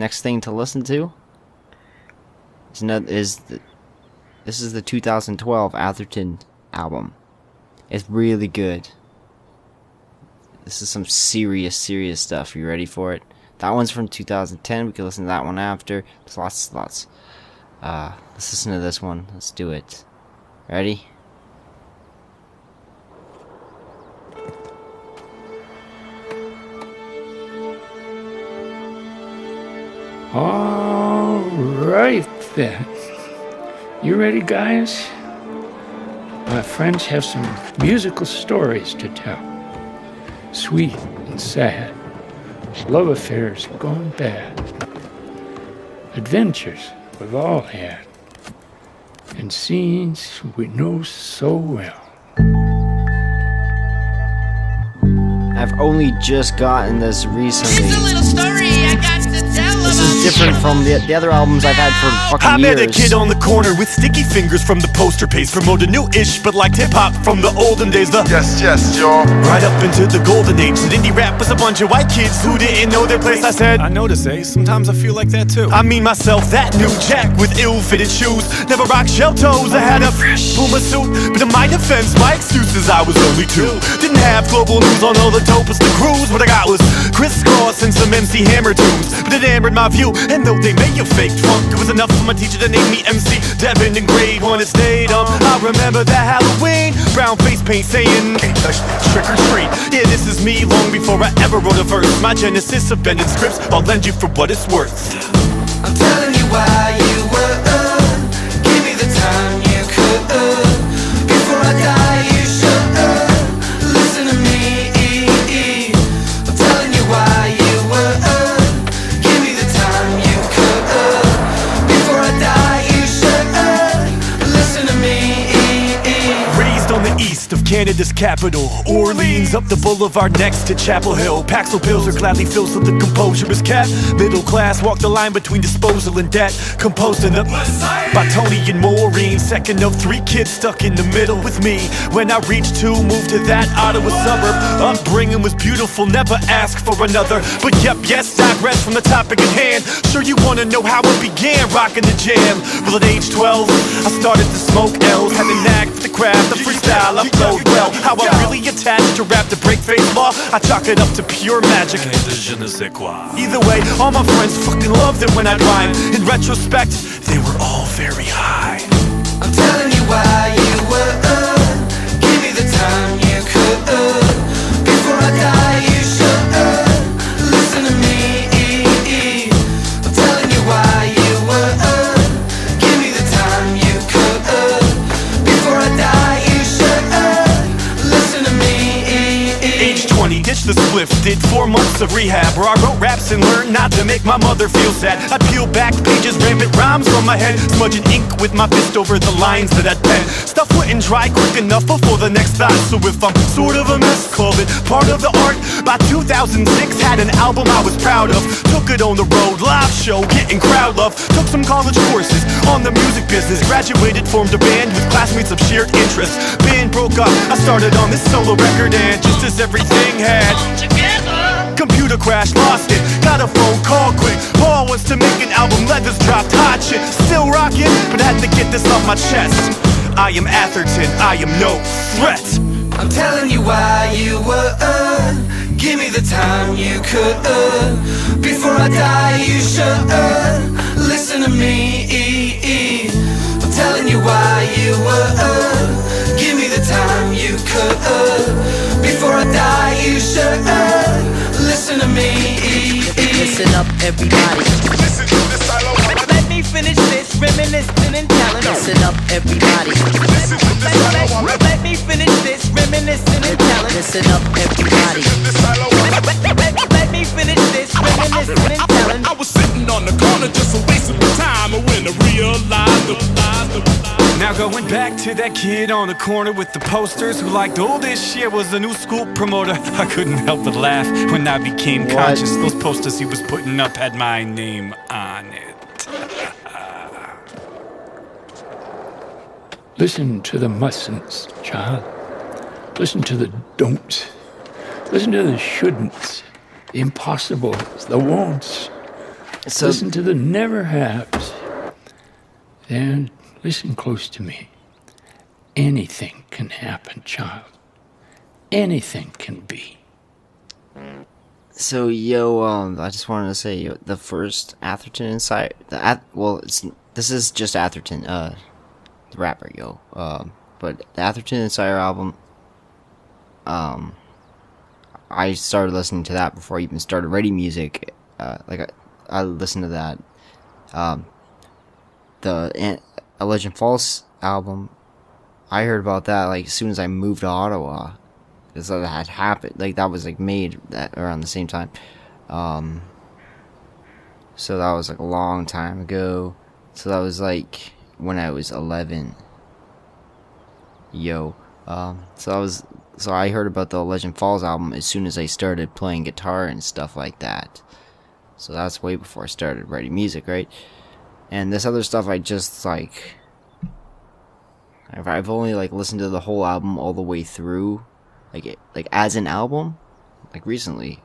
next thing to listen to this is the 2012 Atherton album. It's really good. This is some serious stuff. You ready for it? That one's from 2010. We can listen to that one after. There's lots. Let's listen to this one. Let's do it. Ready? All right then. You ready, guys? My friends have some musical stories to tell. Sweet and sad. Love affairs gone bad. Adventures we've all had. And scenes we know so well. I've only just gotten this recently. It's a little story I got to tell. This is different from the other albums I've had for fucking years. I met a kid on the corner with sticky fingers from the poster paste. Promoted new-ish, but liked hip-hop from the olden days. Yes, y'all. Right up into the golden age. That indie rap was a bunch of white kids who didn't know their place. I said, I notice, sometimes I feel like that too. I mean myself, that new jack with ill-fitted shoes. Never rocked shell toes, I had a Puma suit. But in my defense, my excuses, I was only 2. Didn't have global news on all the dopest the crews. What I got was crisscross and some MC Hammer tunes. But it hammered my view, and though they may have faked funk, it was enough for my teacher to name me MC Devin in grade 1. It stayed I remember that Halloween, brown face paint saying, can't touch trick or treat. Yeah, this is me long before I ever wrote a verse. My genesis of bending scripts, I'll lend you for what it's worth. I'm telling you why you were give me the time you could before I die you should listen to me. I'm telling you why you were give me the time you could before I die you should listen to me. Raised on the east of Canada's capital, Orleans, up the boulevard next to Chapel Hill. Paxil pills are gladly filled so the composure is kept. Middle class walk the line between disposal and debt. Composed in the by Tony and Maureen. Second of 3 kids stuck in the middle with me. When I reached 2, moved to that Ottawa suburb. Upbringing was beautiful, never asked for another. But yes, digress from the topic at hand. Sure you wanna know how it began, rocking the jam. Well, at age 12, I started to smoke L's. Had a knack for the craft, the freestyle, I flowed well. How I really attached to rap to break face law, I chalk it up to pure magic. Either way, all my friends fucking loved it when I'd rhyme. In retrospect, they were all very high. I'm telling you why you were give me the time you could before I die you should listen to me. I'm telling you why you were give me the time you could before I die you should listen to me. Age 20, ditched the spliff, did 4 months of rehab where I wrote raps and learned not to make my mother feel sad. I'd peel back pages, rampant rhymes from my head, smudging ink with my fist over the lines that I'd pen. Stuff wouldn't dry quick enough before the next thought, so if I'm sort of a mess, call it part of the art. By 2006, had an album I was proud of. Took it on the road, live show, getting crowd love. Took some college courses on the music business. Graduated, formed a band with classmates of shared interests. Band broke up, I started on this solo record, and just as everything had computer crash, lost it, got a phone call quick. Paul wants to make an album, leathers dropped, hot shit. Still rocking, but had to get this off my chest. I am Atherton, I am no threat. I'm telling you why you were give me the time you could before I die you should listen to me. I'm telling you why you were give me the time you could before I die you should listen to me. Listen up, everybody. Listen to this dialogue. Let me finish this, reminiscing and telling. Listen up, everybody. Listen to this dialogue. Let me finish this, reminiscing and telling. Listen up, everybody. This dialogue. Let me finish this, reminiscing and telling. I was sitting on the corner just wasting my time, and when I realized Now going back to that kid on the corner with the posters who liked all this shit was a new school promoter. I couldn't help but laugh when I became conscious. Those posters he was putting up had my name on it. Listen to the mustn'ts, child. Listen to the don'ts. Listen to the shouldn'ts, the impossibles, the won'ts. So Listen to the never haves. Then listen close to me. Anything can happen, child. Anything can be. So I just wanted to say, the first Atherton inside this is just Atherton, the rapper, but the Atherton Insider album, I started listening to that before I even started writing music. I listened to that. The A Legend Falls album, I heard about that like as soon as I moved to Ottawa. Because that had happened, like that was like made that around the same time, so that was like a long time ago. So that was like when I was 11. So I heard about the Legend Falls album as soon as I started playing guitar and stuff like that. So that's way before I started writing music, right? And this other stuff, I just like, I've only like listened to the whole album all the way through. Like as an album, like recently.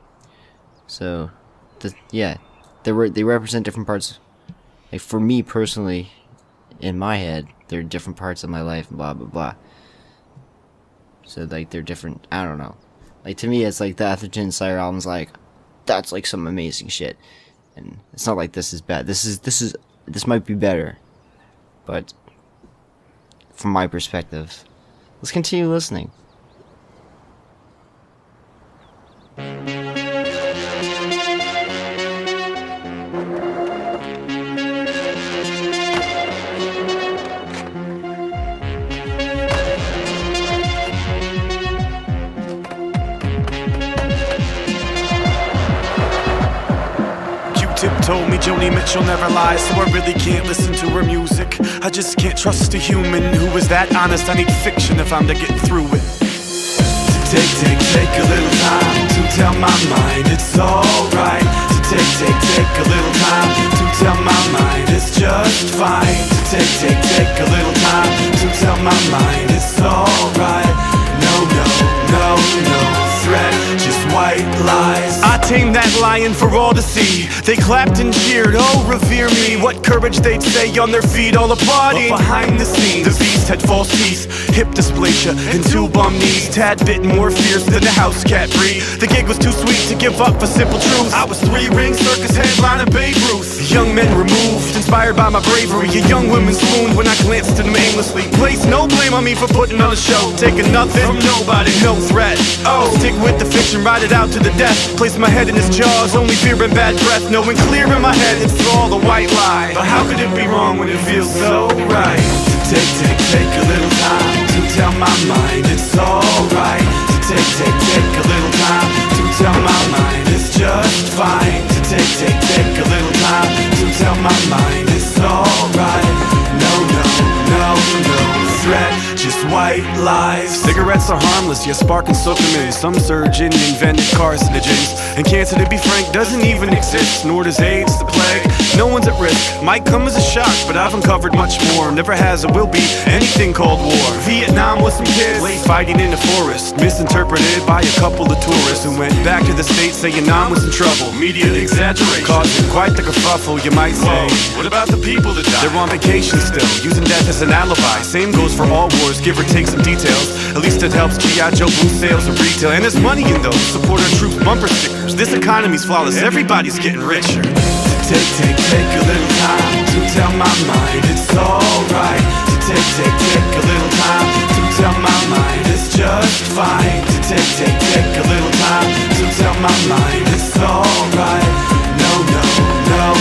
So, they represent different parts. Like for me personally, in my head, they're different parts of my life, and blah blah blah. So like they're different. I don't know. Like to me, it's like the Atherton Sire album's like, that's like some amazing shit, and it's not like this is bad. This might be better, but from my perspective, let's continue listening. Q-Tip told me Joni Mitchell never lies, so I really can't listen to her music. I just can't trust a human who is that honest. I need fiction if I'm to get through it. Take a little time to tell my mind it's alright. To take a little time to tell my mind it's just fine. To take a little time to tell my mind it's alright. No threat, just white lies. I tamed that lion for all to see. They clapped and cheered, oh revere me. What courage they'd say on their feet, all applauding. But behind the scenes, the beast had false teeth, hip dysplasia, and two bum knees. Tad bit more fierce than a house cat breed. The gig was too sweet to give up for simple truths. I was 3-ring circus headliner Babe Ruth. Young men removed, inspired by my bravery. A young woman swooned when I glanced at them aimlessly. Place no blame on me for putting on a show. Taking nothing from nobody, no threat. Oh, stick with the fiction, ride it out to the death. Place my head in his jaws, only fear and bad breath. Knowing clear in my head it's all a white lie. But how could it be wrong when it feels so right? Take a little time to tell my mind it's alright. To take a little time to tell my mind it's just fine. To take a little time to tell my mind it's alright. No threat, just white lies. Cigarettes are harmless, yet spark and soak them in. Some surgeon invented carcinogens, and cancer, to be frank, doesn't even exist. Nor does AIDS, the plague. No one's at risk. Might come as a shock, but I've uncovered much more. Never has or will be anything called war. Vietnam with some kids lay fighting in the forest, misinterpreted by a couple of tourists who went back to the States saying Nam was in trouble. Media exaggeration causing quite the kerfuffle, you might say. What about the people that died? They're on vacation still, using death as an alibi. Same goes for all wars, give or take some details. At least it helps G.I. Joe boost sales of retail. And there's money in those, support our troops bumper stickers. This economy's flawless, everybody's getting richer. Take a little time to tell my mind it's alright. To take a little time to tell my mind it's just fine. To take a little time to tell my mind it's alright. No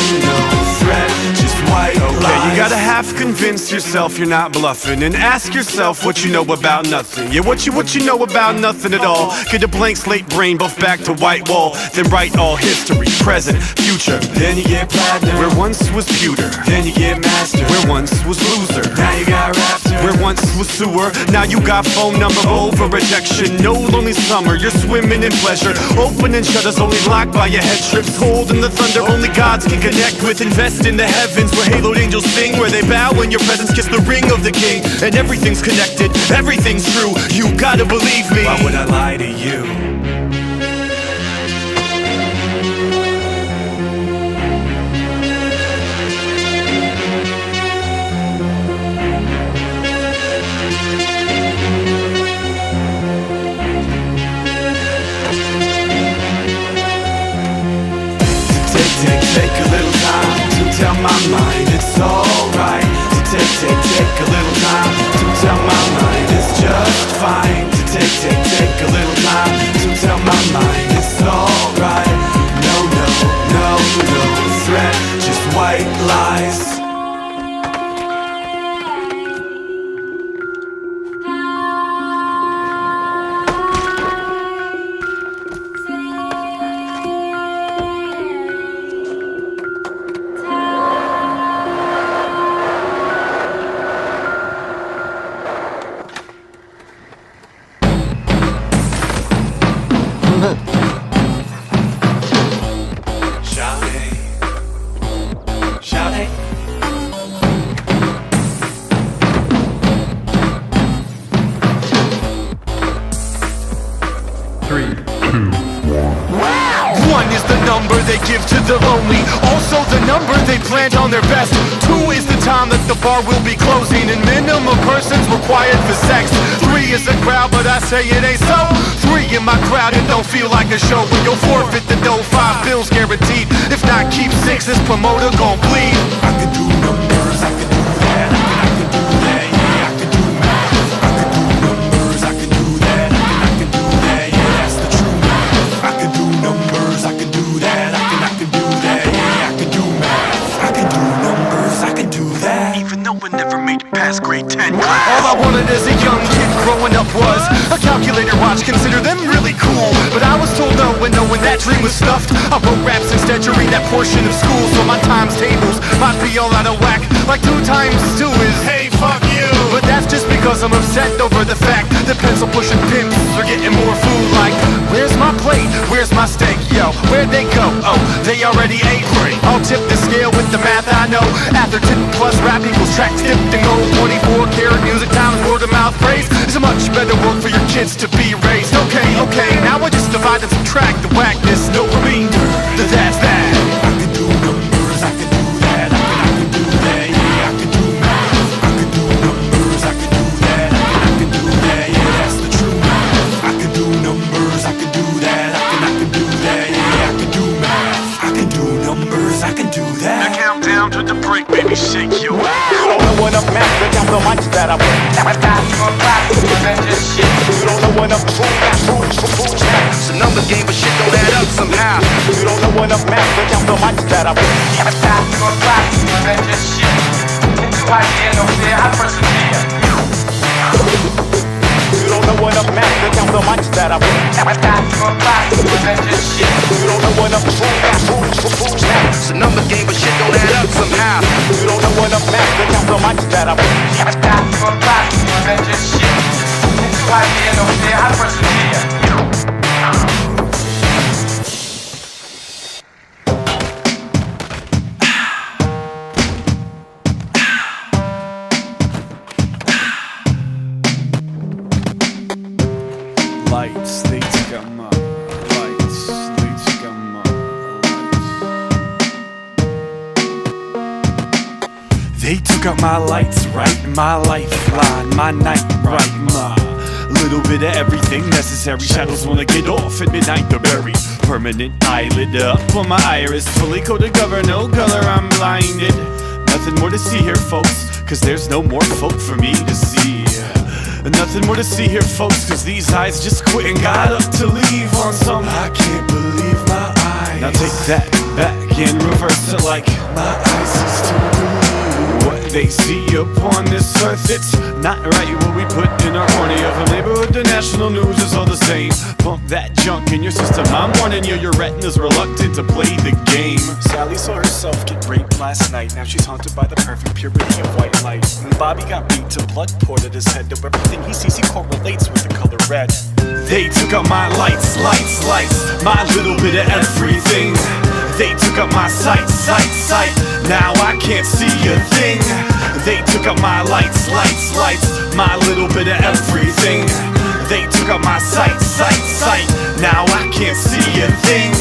threat, just white lies. You gotta half convince yourself you're not bluffing, and ask yourself what you know about nothing. Yeah, what you know about nothing at all. Get a blank slate brain, buff back to white wall. Then write all history, present, future. Then you get platinum. Where once was pewter. Then you get master. Where once was loser. Now you got raptor. Where once was sewer. Now you got phone number over rejection. No lonely summer, you're swimming in pleasure. Opening shutters only locked by your head strips. Holding the thunder only gods can connect with. Invest in the heavens where haloed angels sing. Where they bow in your presence, kiss the ring of the king. And everything's connected, everything's true. You gotta believe me. Why would I lie to you? take a little time to tell my mind it's just fine. To take a little time to tell my mind it's alright. No threat, just white lies. One is the number they give to the lonely, also the number they planned on their best. 2 is the time that the bar will be closing, and minimum persons required for sex. 3 is a crowd, but I say it ain't so. 3 in my crowd, it don't feel like a show, when you'll forfeit the dough. 5 bills guaranteed, if not keep 6, this promoter gon' bleed. I can do numbers, I can do that, I can do that, yeah, I can do math. I can do numbers, I can do that, I can do that, yeah, that's the true math. I can do numbers, I can do that, I can do that, yeah, I can do math. I can do numbers, I can do that, even though I never made it past grade 10 class. All I wanted as a young kid growing up was a calculator watch, consider them really cool. But I was told no, and knowing that dream was stuffed, I wrote raps instead during that portion of school. So my times tables might be all out of whack, like 2 times 2 is hey, fuck you. But that's just because I'm upset over the fact that pencil pushing pimps are getting more food. Like, where's my plate? Where's my steak? Yo, where'd they go? Oh, they already ate. Great. I'll tip the scale with the math I know. Atherton plus rap equals track tipped and gold. 24 karat music times word of mouth praise is a much better work for your kids to be raised. Okay, now I just divide and subtract the whackness. No remainder, that's that. I can do numbers, I can do that, I can do that, yeah, I can do math. I can do numbers, I can do that, I can do that, yeah, that's the true math. I can do numbers, I can do that, I can do that, yeah, I can do math. I can do numbers, I can do that. Now count down to the break, baby, shake your ass. You don't know enough math, but count so much that I You don't know enough food. It's a number game, but shit don't add up somehow. You don't know enough math, but count so much that I You don't know enough math, but count so much that I You don't know enough food. It's a number game, but shit don't add up somehow. You don't know enough math, but count so much that Lights, they took out my lights. They took out my lights. They took out my lights, right? My lifeline, my night, right? My little bit of everything necessary. Shadows wanna get off at midnight, they're buried. Permanent eyelid up on my iris. Fully coated cover, no color, I'm blinded. Nothing more to see here, folks, cause there's no more folk for me to see. Nothing more to see here, folks, cause these eyes just quit and got up to leave on some I can't believe my eyes. Now take that back and reverse it like my eyes is to believe what they see upon this earth. It's not right what we put in our cornea. From neighborhood to national news is all the same. Pump that junk in your system, I'm warning you. Your retina's reluctant to play the game. Sally saw herself get raped last night. Now she's haunted by the perfect purity of white light. When Bobby got beat to blood poured at his head, though everything he sees he correlates with the color red. They took out my lights, my little bit of everything. They took out my sight. Now I can't see a thing. They took out my lights, my little bit of everything. They took out my sight. Now I can't see a thing.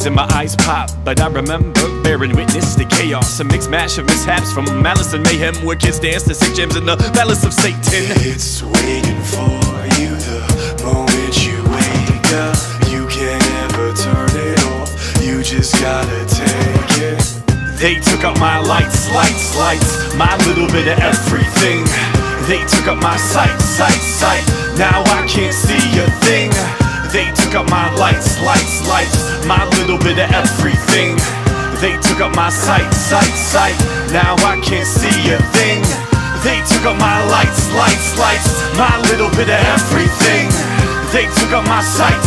tears and my eyes pop. But I remember bearing witness to chaos, a mixed mash of mishaps from malice and mayhem, where kids dance to sick jams in the palace of Satan. It's waiting for you the moment you wake up. You can't ever turn it off, you just gotta take it. They took out my lights, my little bit of everything. They took out my sight. Now I can't see a thing. They took out my lights, my little bit of everything. They took out my sight. Now I can't see a thing. They took out my lights, my little bit of everything. They took out my sight.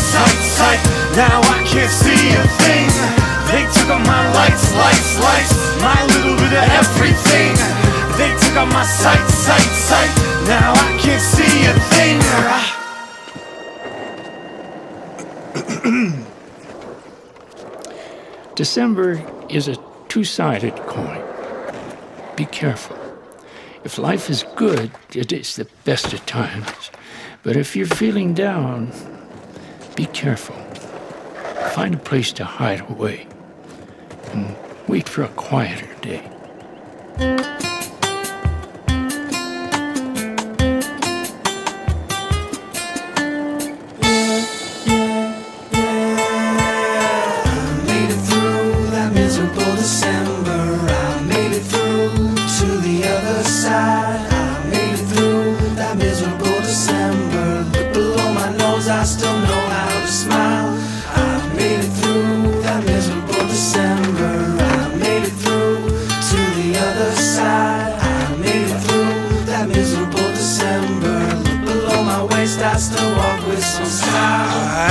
Now I can't see a thing. They took out my lights, my little bit of everything. They took out my sight. Now I can't see a thing. December is a two-sided coin. Be careful. If life is good, it is the best of times. But if you're feeling down, be careful. Find a place to hide away and wait for a quieter day. I still know how to smile. I made it through that miserable December. I made it through to the other side. I made it through that miserable December. Look below my waist, I still walk with some style.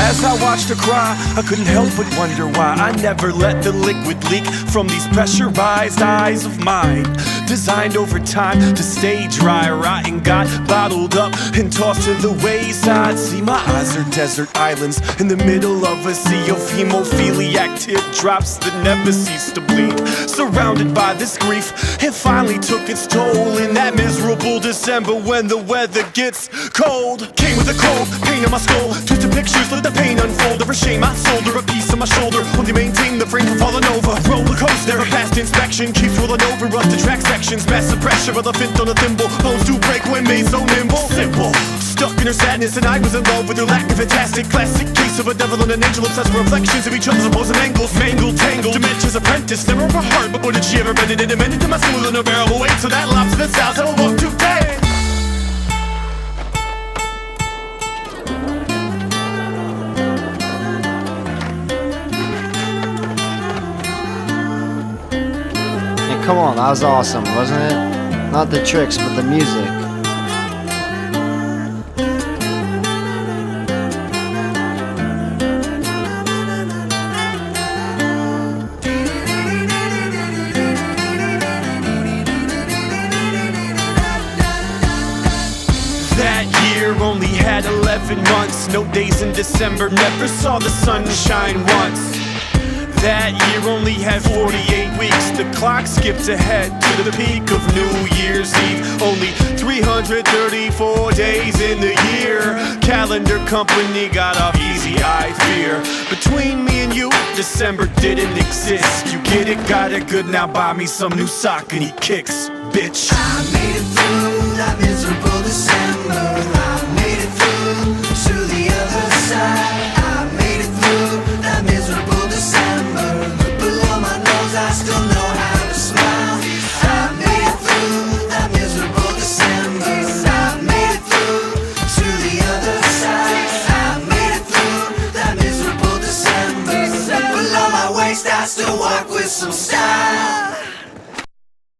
As I watched her cry, I couldn't help but wonder why I never let the liquid leak from these pressurized eyes of mine. Designed over time to stay dry, rotten, got bottled up and tossed to the wayside. See, my eyes are desert islands in the middle of a sea of hemophiliac teardrops that never cease to bleed. Surrounded by this grief, it finally took its toll in that miserable December when the weather gets cold. Came with a cold pain in my skull, twisted pictures, let the pain unfold. Every shame I solder, a piece of my shoulder, only maintain the frame from falling over. Roller coaster, past inspection keeps rolling over, rusted track sections, massive pressure, elephant on a thimble, bones to break when made so nimble. Simple, stuck in her sadness, and I was in love with her lack of fantastic. Classic case of a devil and an angel, obsessed with reflections of each other's opposing angles. Mangled, tangled, dementia's apprentice, never of a heart, but boy did she ever bend it and amended to my smooth and unbearable weight. So that lobster the south, I will walk today. Come on, that was awesome, wasn't it? Not the tricks, but the music. That year only had 11 months, no days in December, never saw the sunshine once. That year only had 48 weeks, the clock skipped ahead to the peak of New Year's Eve. Only 334 days in the year, calendar company got off easy, I fear. Between me and you, December didn't exist. You get it, got it good, now buy me some new sock and eat kicks, bitch. I made it through that miserable December.